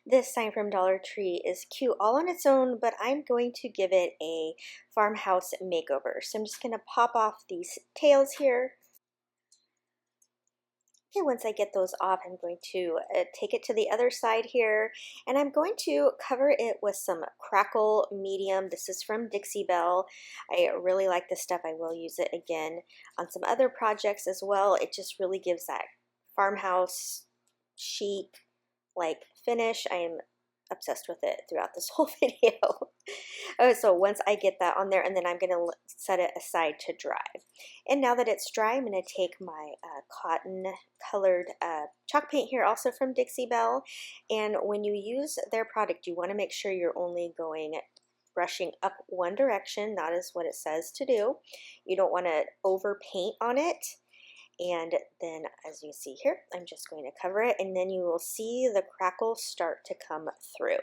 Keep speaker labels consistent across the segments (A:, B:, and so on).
A: This sign from Dollar Tree is cute all on its own, but I'm going to give it a farmhouse makeover. So I'm just going to pop off these tails here. Okay, once I get those off, I'm going to take it to the other side here, and I'm going to cover it with some Crackle Medium. This is from Dixie Belle. I really like this stuff. I will use it again on some other projects as well. It just really gives that farmhouse chic like finish. I am obsessed with it throughout this whole video. So once I get that on there, and then I'm going to set it aside to dry. And now that it's dry, I'm going to take my cotton colored chalk paint here, also from Dixie Belle. And when you use their product, you want to make sure you're only brushing up one direction. That is what it says to do. You don't want to over paint on it. And then, as you see here, I'm just going to cover it, and then you will see the crackles start to come through.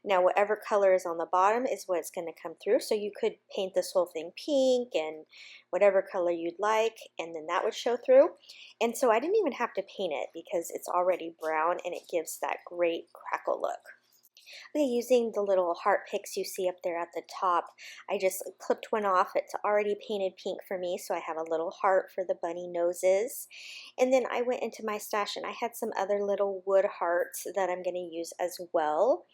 A: Now, whatever color is on the bottom is what's going to come through, so you could paint this whole thing pink and whatever color you'd like, and then that would show through. And so I didn't even have to paint it because it's already brown, and it gives that great crackle look. Okay, using the little heart picks you see up there at the top, I just clipped one off. It's already painted pink for me, so I have a little heart for the bunny noses. And then I went into my stash and I had some other little wood hearts that I'm going to use as well.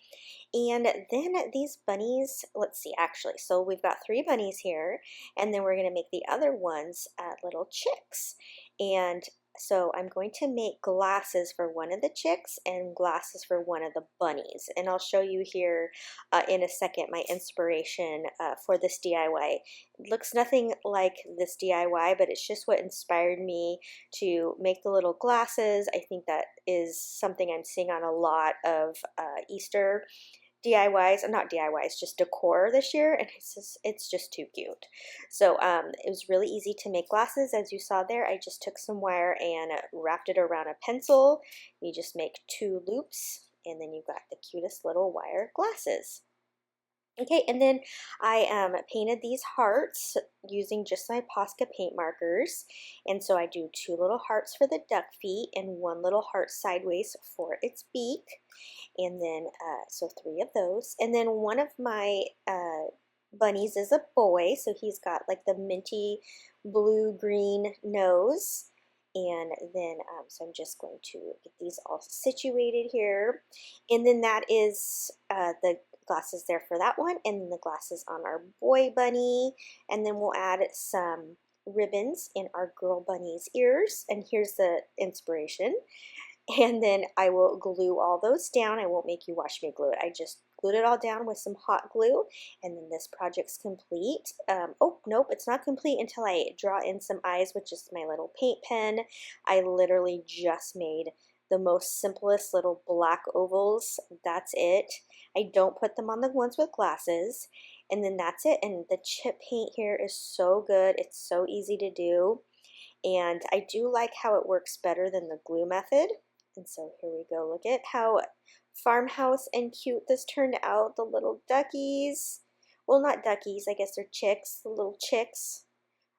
A: And then these bunnies, let's see, actually, so we've got 3 bunnies here, and then we're going to make the other ones little chicks. And so I'm going to make glasses for one of the chicks and glasses for one of the bunnies. And I'll show you here in a second my inspiration for this DIY. It looks nothing like this DIY, but it's just what inspired me to make the little glasses. I think that is something I'm seeing on a lot of Easter DIYs, not DIYs, just decor this year, and it's just too cute. So it was really easy to make glasses. As you saw there, I just took some wire and wrapped it around a pencil. You just make 2 loops, and then you've got the cutest little wire glasses. Okay, and then I painted these hearts using just my Posca paint markers. And so I do 2 little hearts for the duck feet and 1 little heart sideways for its beak. And then, so 3 of those. And then one of my bunnies is a boy, so he's got like the minty blue-green nose. And then, so I'm just going to get these all situated here. And then that is the glasses there for that one, and then the glasses on our boy bunny, and then we'll add some ribbons in our girl bunny's ears. And here's the inspiration. And then I will glue all those down. I won't make you watch me glue it. I just glued it all down with some hot glue, and then this project's complete. Oh, nope, it's not complete until I draw in some eyes with just my little paint pen. I literally just made the most simplest little black ovals. That's it. I don't put them on the ones with glasses, and then that's it. And the chip paint here is so good. It's so easy to do, and I do like how it works better than the glue method. And so here we go. Look at how farmhouse and cute this turned out. The little duckies. Well, not duckies. I guess they're chicks. The little chicks.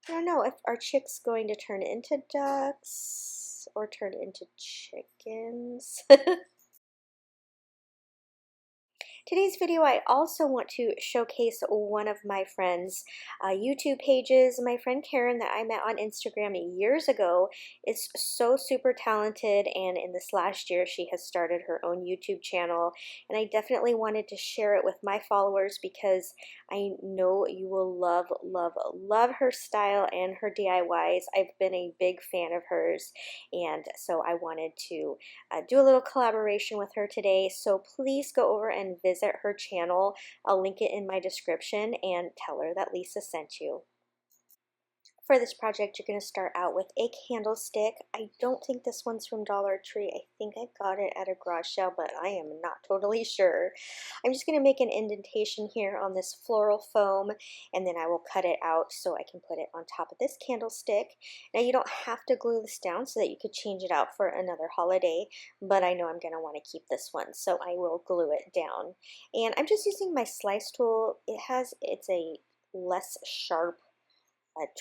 A: I don't know if our chicks going to turn into ducks or turn into chickens. Today's video, I also want to showcase one of my friend's YouTube pages. My friend Karen that I met on Instagram years ago is so super talented, and in this last year she has started her own YouTube channel, and I definitely wanted to share it with my followers because I know you will love, love, love her style and her DIYs. I've been a big fan of hers, and so I wanted to do a little collaboration with her today. So please go over and visit her channel. I'll link it in my description, and tell her that Lisa sent you. For this project, you're going to start out with a candlestick. I don't think this one's from Dollar Tree. I think I got it at a garage sale, but I am not totally sure. I'm just going to make an indentation here on this floral foam, and then I will cut it out so I can put it on top of this candlestick. Now, you don't have to glue this down so that you could change it out for another holiday, but I know I'm going to want to keep this one, so I will glue it down. And I'm just using my slice tool. It's a less sharp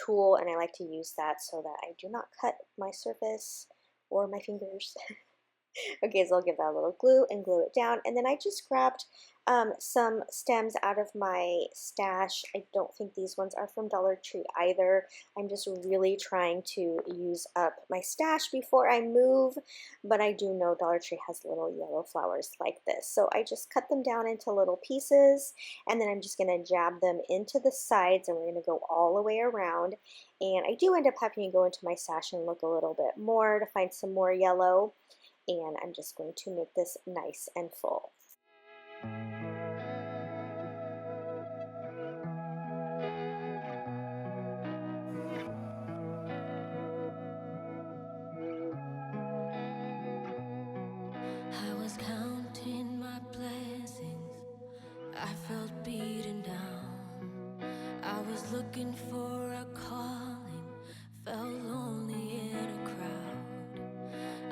A: tool, and I like to use that so that I do not cut my surface or my fingers. Okay, so I'll give that a little glue and glue it down. And then I just grabbed some stems out of my stash. I don't think these ones are from Dollar Tree either. I'm just really trying to use up my stash before I move, but I do know Dollar Tree has little yellow flowers like this. So I just cut them down into little pieces, and then I'm just going to jab them into the sides, and we're going to go all the way around. And I do end up having to go into my stash and look a little bit more to find some more yellow. And I'm just going to make this nice and full.
B: I was counting my blessings, I felt beaten down. I was looking for a calling, felt lonely in a crowd.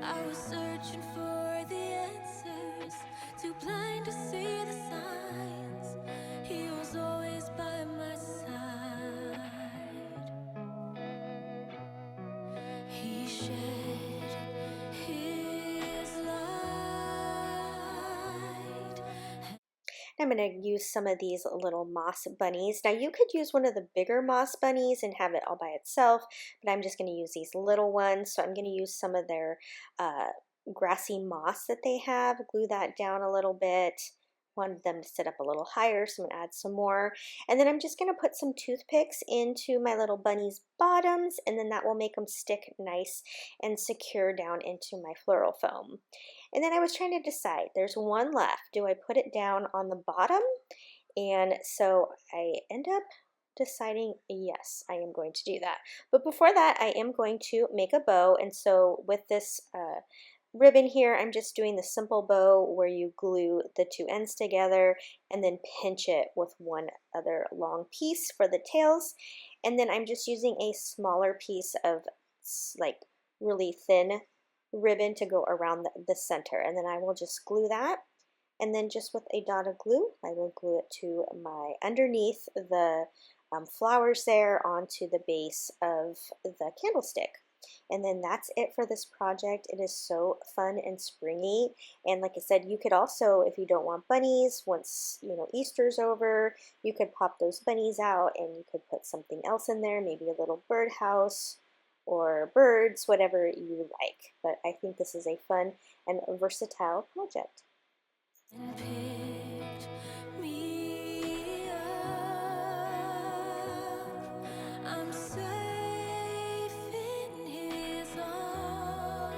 B: I was searching for the answers, too blind to see the signs. He was always by my side. He shed his light.
A: I'm going to use some of these little moss bunnies. Now you could use one of the bigger moss bunnies and have it all by itself, but I'm just going to use these little ones. So I'm going to use some of their grassy moss that they have, glue that down a little bit. Wanted them to sit up a little higher, so I'm going to add some more. And then I'm just going to put some toothpicks into my little bunny's bottoms, and then that will make them stick nice and secure down into my floral foam. And then I was trying to decide, there's one left. Do I put it down on the bottom? And so I end up deciding, yes, I am going to do that. But before that, I am going to make a bow. And so with this ribbon here, I'm just doing the simple bow where you glue the two ends together and then pinch it with one other long piece for the tails. And then I'm just using a smaller piece of like really thin ribbon to go around the center, and then I will just glue that. And then just with a dot of glue, I will glue it to my underneath the flowers there onto the base of the candlestick. And then that's it for this project. It is so fun and springy. And like I said, you could also, if you don't want bunnies, once Easter's over, you could pop those bunnies out and you could put something else in there, maybe a little birdhouse or birds, whatever you like. But I think this is a fun and versatile project.
B: And picked me up. I'm safe in his arms.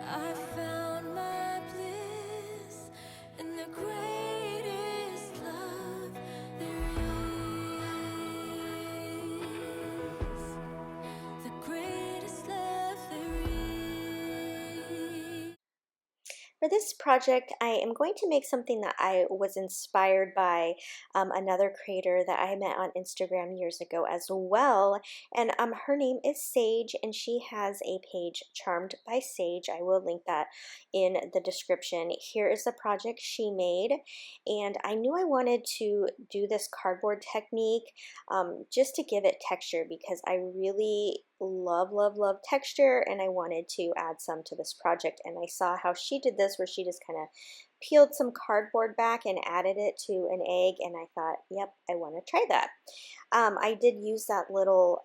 B: I found my bliss in the greatest love there is. The greatest love there is.
A: For this project, I am going to make something that I was inspired by another creator that I met on Instagram years ago as well. And her name is Sage, and she has a page, Charmed by Sage. I will link that in the description. Here is the project she made. And I knew I wanted to do this cardboard technique just to give it texture, because I really love texture, and I wanted to add some to this project. And I saw how she did this, where she just kind of peeled some cardboard back and added it to an egg, and I thought, yep, I want to try that. I did use that little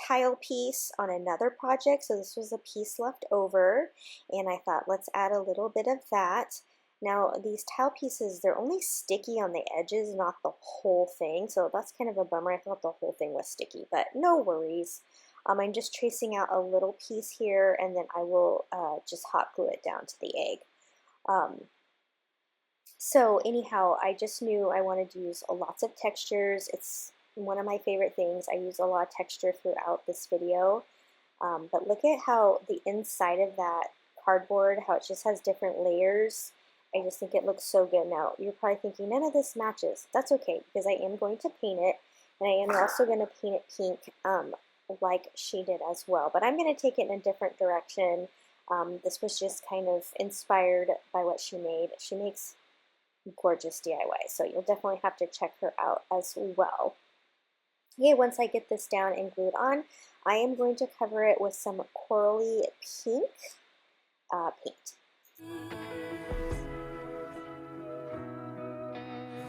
A: tile piece on another project, so this was a piece left over, and I thought, let's add a little bit of that. Now these tile pieces, they're only sticky on the edges, not the whole thing, so that's kind of a bummer. I thought the whole thing was sticky, but no worries. I'm just tracing out a little piece here, and then I will just hot glue it down to the egg. So anyhow, I just knew I wanted to use lots of textures. It's one of my favorite things. I use a lot of texture throughout this video. But look at how the inside of that cardboard, how it just has different layers. I just think it looks so good. Now, you're probably thinking, none of this matches. That's okay, because I am going to paint it, and I am also going to paint it pink like she did as well. But I'm going to take it in a different direction. This was just kind of inspired by what she made. She makes gorgeous DIY, so you'll definitely have to check her out as well. Okay, once I get this down and glued on, I am going to cover it with some corally pink. paint.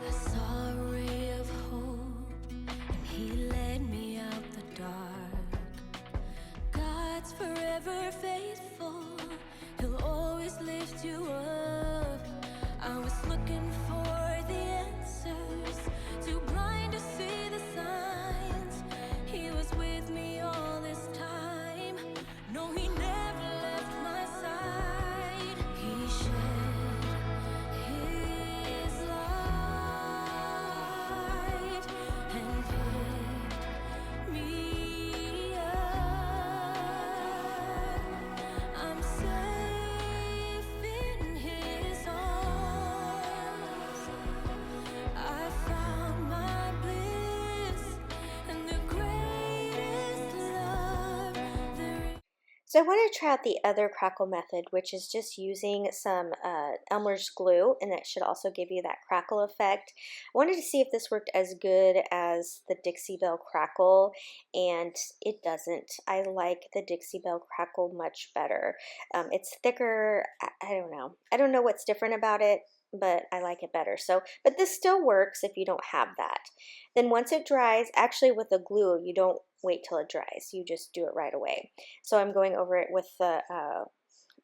B: I saw a ray of hope, and he led me out the dark. God's forever faithful, he'll always lift you up. I was looking for the answers, too blind to see the signs. He was with me all this time. No, he never left my side. He shed his light and picked me up. I'm safe in his arms. I found my bliss and the greatest love there is.
A: So I want to try out the other crackle method, which is just using some Elmer's glue, and that should also give you that crackle effect. I wanted to see if this worked as good as the Dixie Belle crackle, and it doesn't. I like the Dixie Belle crackle much better. It's thicker. I don't know. I don't know what's different about it, but I like it better. So, but this still works if you don't have that. Then once it dries, actually with the glue, you don't wait till it dries. You just do it right away. So I'm going over it with the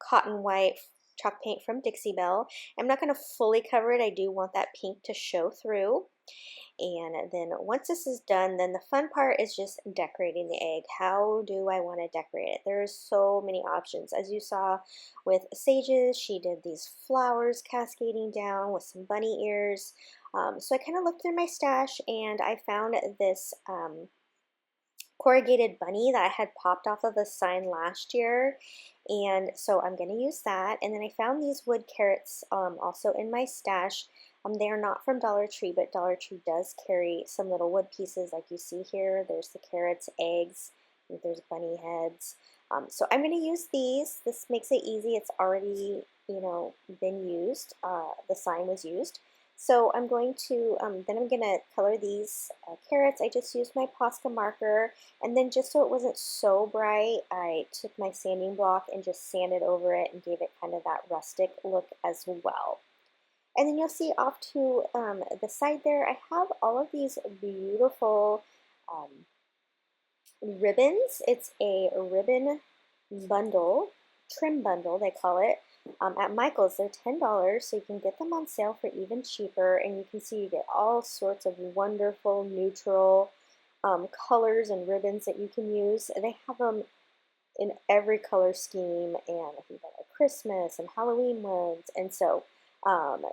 A: cotton white chalk paint from Dixie Belle. I'm not going to fully cover it. I do want that pink to show through. And then once this is done, then the fun part is just decorating the egg. How do I want to decorate it? There's so many options. As you saw with Sage's, she did these flowers cascading down with some bunny ears. So I kind of looked through my stash and I found this corrugated bunny that I had popped off of a sign last year, and so I'm going to use that. And then I found these wood carrots also in my stash. They are not from Dollar Tree, but Dollar Tree does carry some little wood pieces like you see here. There's the carrots, eggs, I think there's bunny heads. So I'm going to use these. This makes it easy. It's already, been used. The sign was used. So I'm going to, then I'm going to color these carrots. I just used my Posca marker, and then just so it wasn't so bright, I took my sanding block and just sanded over it and gave it kind of that rustic look as well. And then you'll see off to the side there, I have all of these beautiful ribbons. It's a ribbon bundle, trim bundle they call it. At Michael's, they're $10, so you can get them on sale for even cheaper, and you can see you get all sorts of wonderful neutral colors and ribbons that you can use. They have them in every color scheme, and I think they have Christmas and Halloween ones, and so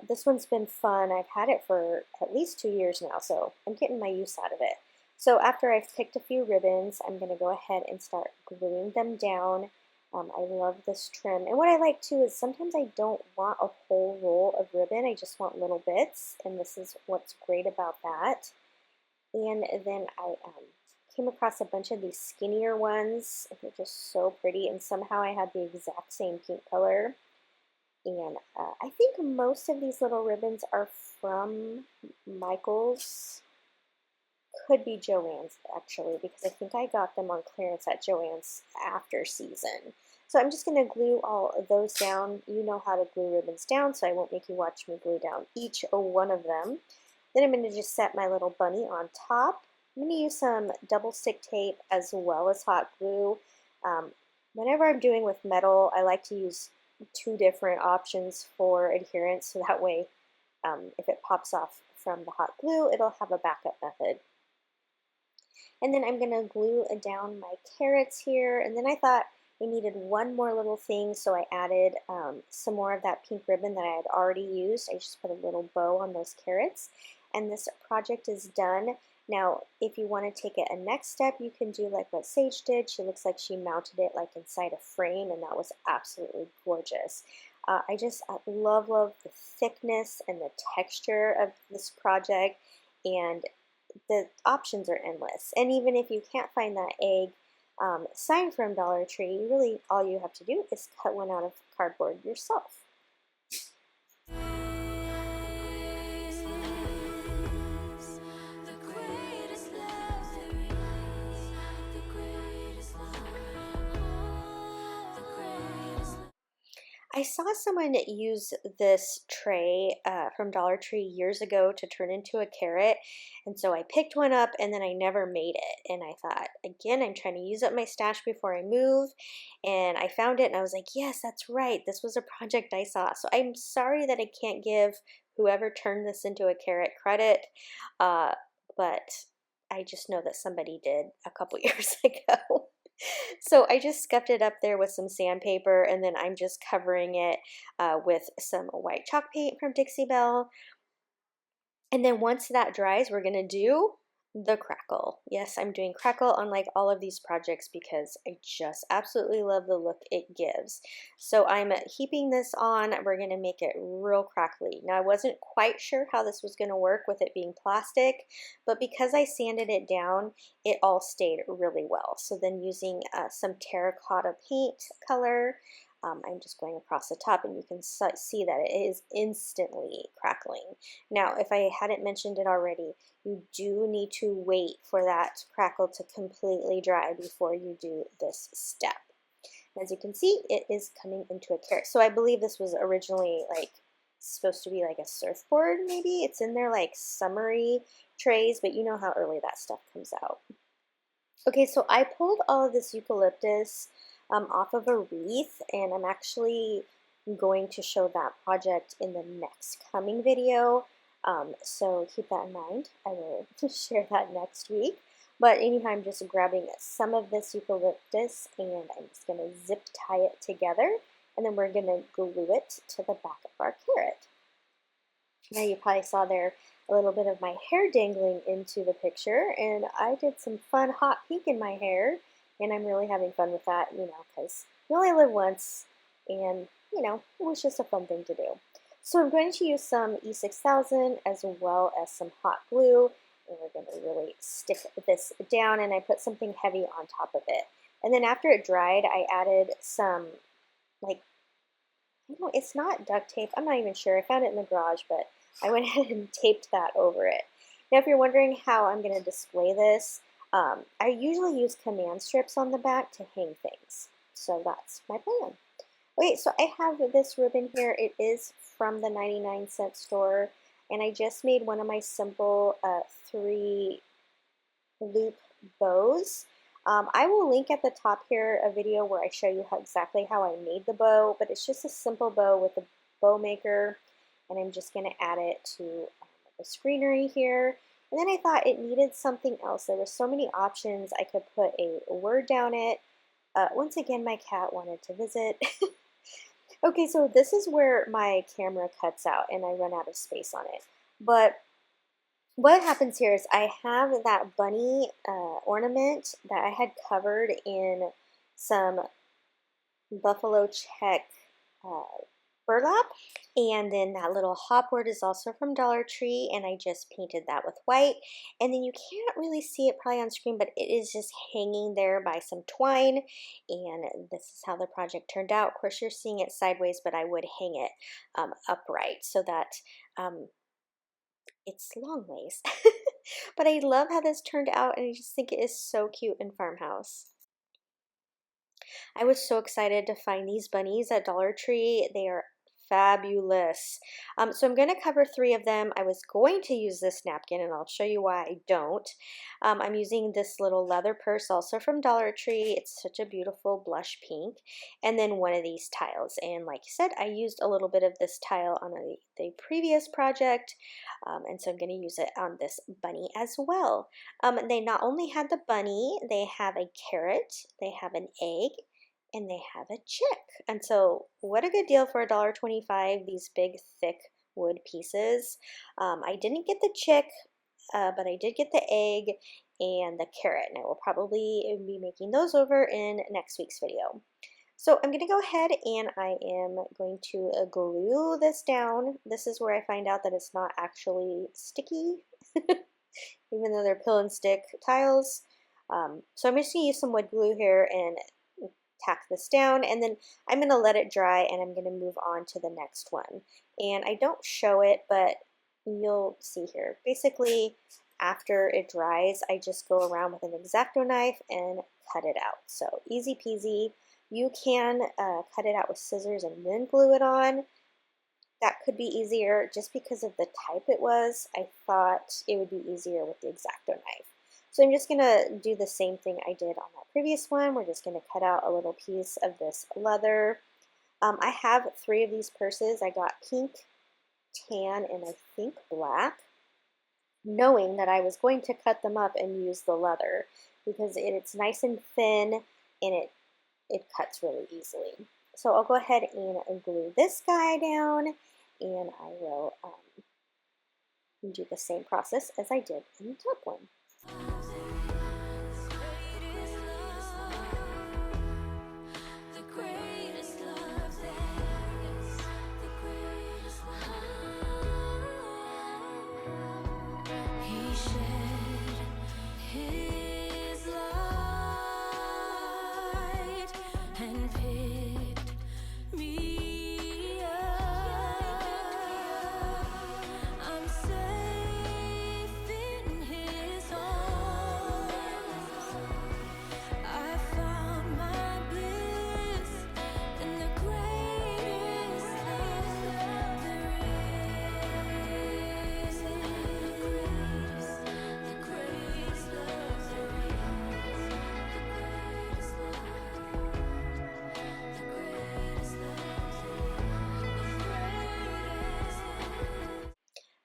A: this one's been fun. I've had it for at least 2 years now, so I'm getting my use out of it. So after I've picked a few ribbons, I'm going to go ahead and start gluing them down. I love this trim, and what I like too is sometimes I don't want a whole roll of ribbon, I just want little bits, and this is what's great about that. And then I came across a bunch of these skinnier ones. They're just so pretty, and somehow I had the exact same pink color. And I think most of these little ribbons are from Michael's. Could be Joann's actually, because I think I got them on clearance at Joann's after season. So I'm just going to glue all of those down. You know how to glue ribbons down, so I won't make you watch me glue down each one of them. Then I'm going to just set my little bunny on top. I'm going to use some double stick tape as well as hot glue. Whenever I'm doing with metal, I like to use 2 different options for adherence, so that way if it pops off from the hot glue, it'll have a backup method. And then I'm going to glue down my carrots here, and then I thought I needed one more little thing, so I added some more of that pink ribbon that I had already used. I just put a little bow on those carrots, and this project is done. Now, if you want to take it a next step, you can do like what Sage did. She looks like she mounted it like inside a frame, and that was absolutely gorgeous. I love the thickness and the texture of this project, and the options are endless. And even if you can't find that egg sign from Dollar Tree, really all you have to do is cut one out of cardboard yourself. I saw someone use this tray from Dollar Tree years ago to turn into a carrot. And so I picked one up and then I never made it. And I thought, again, I'm trying to use up my stash before I move. And I found it and I was like, yes, that's right. This was a project I saw. So I'm sorry that I can't give whoever turned this into a carrot credit. Uh, but I just know that somebody did a couple years ago. So I just scuffed it up there with some sandpaper and then I'm just covering it with some white chalk paint from Dixie Belle. And then once that dries, we're gonna do the crackle. Yes, I'm doing crackle on like all of these projects because I just absolutely love the look it gives. So I'm heaping this on. We're gonna make it real crackly. Now I wasn't quite sure how this was gonna work with it being plastic, but because I sanded it down, it all stayed really well. So then using some terracotta paint color, I'm just going across the top and you can see that it is instantly crackling. Now, if I hadn't mentioned it already, you do need to wait for that crackle to completely dry before you do this step. As you can see, it is coming into a carrot. So I believe this was originally like supposed to be like a surfboard maybe. It's in their like summery trays, but you know how early that stuff comes out. Okay, so I pulled all of this eucalyptus off of a wreath, and I'm actually going to show that project in the next coming video. So keep that in mind. I will share that next week. But anyhow, I'm just grabbing some of this eucalyptus and I'm just going to zip tie it together, and then we're going to glue it to the back of our carrot. Now you probably saw there a little bit of my hair dangling into the picture, and I did some fun hot pink in my hair, and I'm really having fun with that, you know, because you only live once, and, you know, it was just a fun thing to do. So I'm going to use some E6000 as well as some hot glue, and we're going to really stick this down, and I put something heavy on top of it. And then after it dried, I added some, like, it's not duct tape. I'm not even sure. I found it in the garage, but I went ahead and taped that over it. Now, if you're wondering how I'm going to display this, I usually use command strips on the back to hang things. So that's my plan. Okay, so I have this ribbon here. It is from the 99-cent store, and I just made one of my simple 3-loop bows. I will link at the top here a video where I show you exactly how I made the bow, but it's just a simple bow with a bow maker, and I'm just going to add it to the screenery here. And then I thought it needed something else. There were so many options. I could put a word down it. Once again, my cat wanted to visit. Okay, so this is where my camera cuts out and I run out of space on it. But what happens here is I have that bunny ornament that I had covered in some buffalo check burlap, and then that little hopboard is also from Dollar Tree, and I just painted that with white. And then you can't really see it probably on screen, but it is just hanging there by some twine, and this is how the project turned out. Of course, you're seeing it sideways, but I would hang it upright so that it's long ways. But I love how this turned out, and I just think it is so cute in Farmhouse. I was so excited to find these bunnies at Dollar Tree. They are fabulous. So I'm going to cover 3 of them. I was going to use this napkin, and I'll show you why I don't. I'm using this little leather purse also from Dollar Tree. It's such a beautiful blush pink. And then one of these tiles. And like I said, I used a little bit of this tile on the previous project. And so I'm going to use it on this bunny as well. They not only had the bunny, they have a carrot, they have an egg, and they have a chick. And so what a good deal for $1.25, these big thick wood pieces. I didn't get the chick, but I did get the egg and the carrot, and I will probably be making those over in next week's video. So I'm going to go ahead and I am going to glue this down. This is where I find out that it's not actually sticky, even though they're pill and stick tiles. So I'm just going to use some wood glue here and tack this down, and then I'm going to let it dry and I'm going to move on to the next one. And I don't show it, but you'll see here. Basically, after it dries, I just go around with an X-Acto knife and cut it out. So easy peasy. You can cut it out with scissors and then glue it on. That could be easier. Just because of the type it was, I thought it would be easier with the X-Acto knife. So I'm just going to do the same thing I did on that previous one. We're just going to cut out a little piece of this leather. I have 3 of these purses. I got pink, tan, and I think black, knowing that I was going to cut them up and use the leather because it's nice and thin and it cuts really easily. So I'll go ahead and glue this guy down, and I will do the same process as I did in the top one.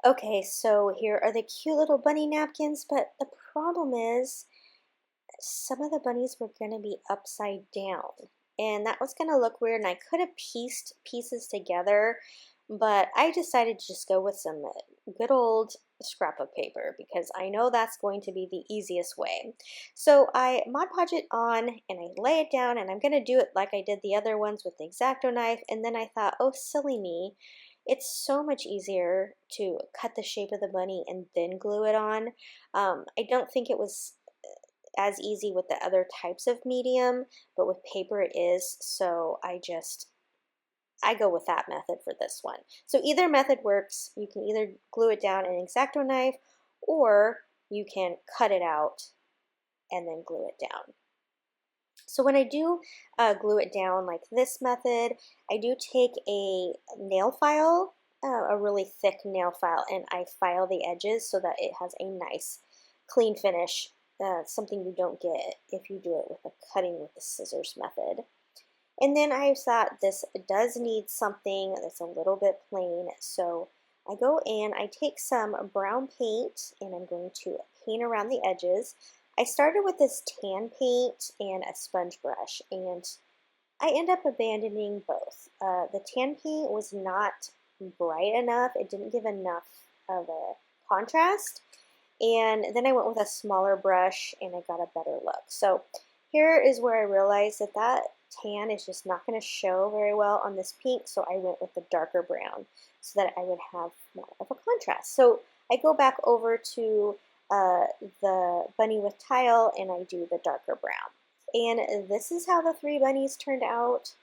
A: Okay, so here are the cute little bunny napkins, but the problem is some of the bunnies were going to be upside down, and that was going to look weird, and I could have pieced pieces together, but I decided to just go with some good old scrap of paper because I know that's going to be the easiest way. So I Mod Podge it on and I lay it down, and I'm going to do it like I did the other ones with the X-Acto knife, and then I thought, oh silly me, it's so much easier to cut the shape of the bunny and then glue it on. I don't think it was as easy with the other types of medium, but with paper it is, so I go with that method for this one. So either method works. You can either glue it down in an X-Acto knife, or you can cut it out and then glue it down. So when I do glue it down like this method, I do take a nail file, a really thick nail file, and I file the edges so that it has a nice clean finish, something you don't get if you do it with the cutting with the scissors method. And then I thought this does need something that's a little bit plain, so I go in, I take some brown paint, and I'm going to paint around the edges. I started with this tan paint and a sponge brush, and I end up abandoning both. The tan paint was not bright enough. It didn't give enough of a contrast. And then I went with a smaller brush and I got a better look. So here is where I realized that that tan is just not going to show very well on this pink, so I went with the darker brown so that I would have more of a contrast. So I go back over to the bunny with tile and I do the darker brown. And this is how the 3 bunnies turned out.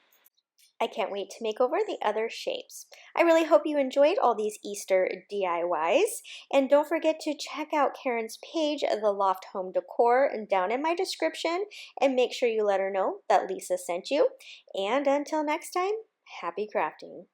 A: I can't wait to make over the other shapes. I really hope you enjoyed all these Easter DIYs, and don't forget to check out Karen's page, The Loft Home Decor, down in my description, and make sure you let her know that Lisa sent you. And until next time, happy crafting.